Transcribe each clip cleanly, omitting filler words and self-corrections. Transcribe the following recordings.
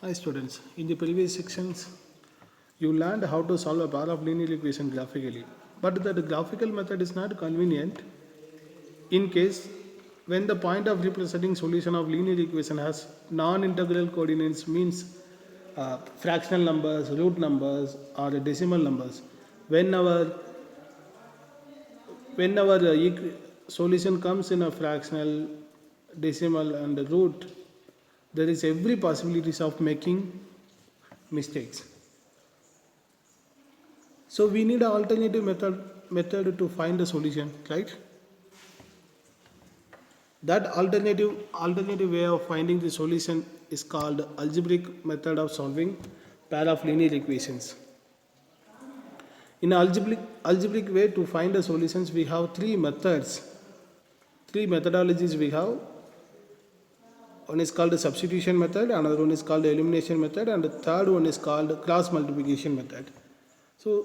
Hi students, in the previous sections you learned how to solve a pair of linear equation graphically. But the graphical method is not convenient in case when the point of representing solution of linear equation has non-integral coordinates means fractional numbers, root numbers or decimal numbers. When our solution comes in a fractional, decimal and root, there is every possibilities of making mistakes. So we need an alternative method to find the solution, right? That alternative way of finding the solution is called algebraic method of solving pair of linear equations. In algebraic way to find the solutions, we have three methodologies we have. One is called the substitution method, another one is called the elimination method, and the third one is called cross multiplication method. So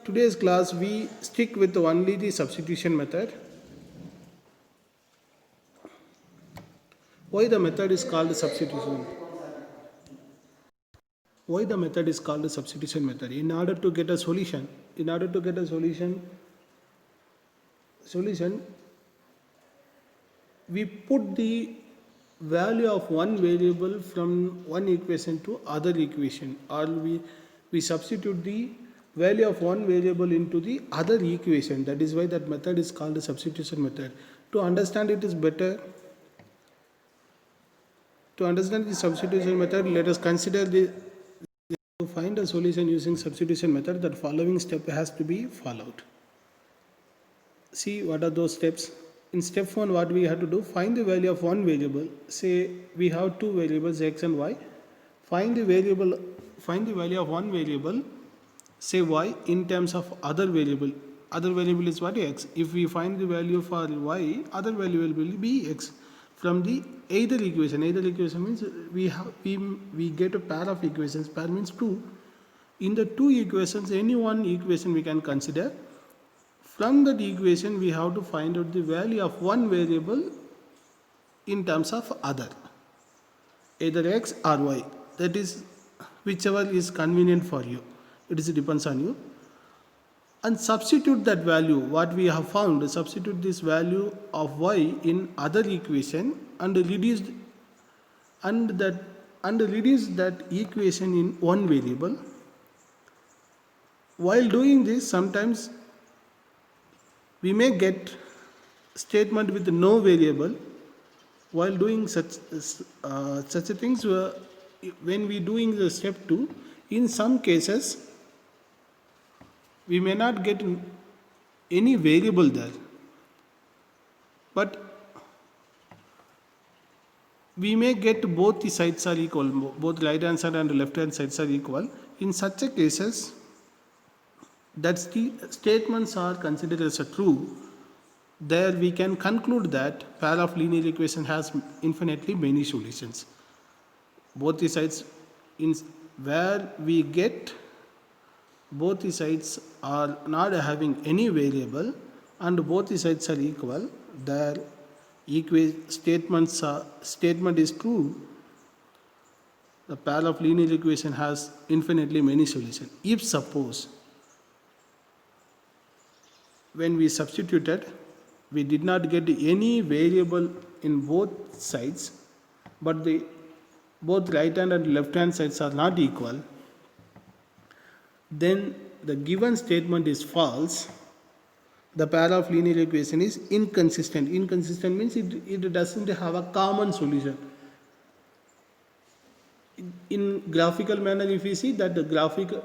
today's class we stick with only the substitution method. Why the method is called substitution? Why the method is called the substitution method? In order to get a solution, we put the value of one variable from one equation to other equation, or we substitute the value of one variable into the other equation. That is why that method is called the substitution method. To understand it is better, to understand the substitution method, let us consider to find a solution using substitution method, that following step has to be followed. See what are those steps. In step 1, what we have to do, find the value of one variable. Say we have two variables x and y. Find the value of one variable, say y, in terms of other variable. Other variable is what? X. If we find the value for y, other value will be x from the either equation. Either equation means we get a pair of equations. Pair means two. In the two equations, any one equation we can consider. From that equation, we have to find out the value of one variable in terms of other, either x or y. That is whichever is convenient for you. It depends on you. And substitute that value, what we have found, substitute this value of y in other equation and reduce that equation in one variable. While doing this, sometimes we may get statement with no variable. While doing such things, when we doing the step 2, in some cases we may not get any variable there, but we may get both the sides are equal, both right hand side and left hand sides are equal. In such a cases, that statements are considered as a true. There we can conclude that pair of linear equation has infinitely many solutions. Both the sides, where we get both the sides are not having any variable and both the sides are equal, their statement is true. The pair of linear equation has infinitely many solutions. If suppose when we substituted, we did not get any variable in both sides, but both right hand and left hand sides are not equal, then the given statement is false. The pair of linear equation is inconsistent. Inconsistent means it doesn't have a common solution. In graphical manner, if we see that the graphically,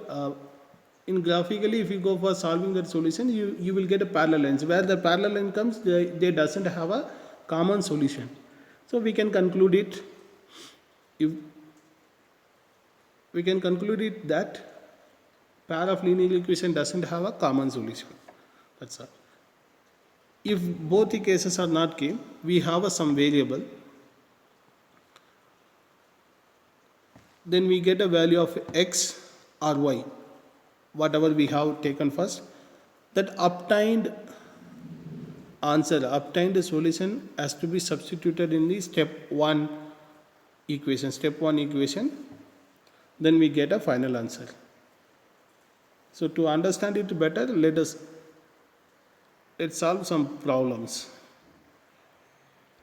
if you go for solving that solution, you will get a parallel lines. Where the parallel line comes, they doesn't have a common solution. So we can conclude it. That pair of linear equation doesn't have a common solution. That's all. If both the cases are not came, we have some variable. Then we get a value of x or y, whatever we have taken first. That obtained solution has to be substituted in the step 1 equation, step 1 equation, then we get a final answer. So to understand it better, let's solve some problems.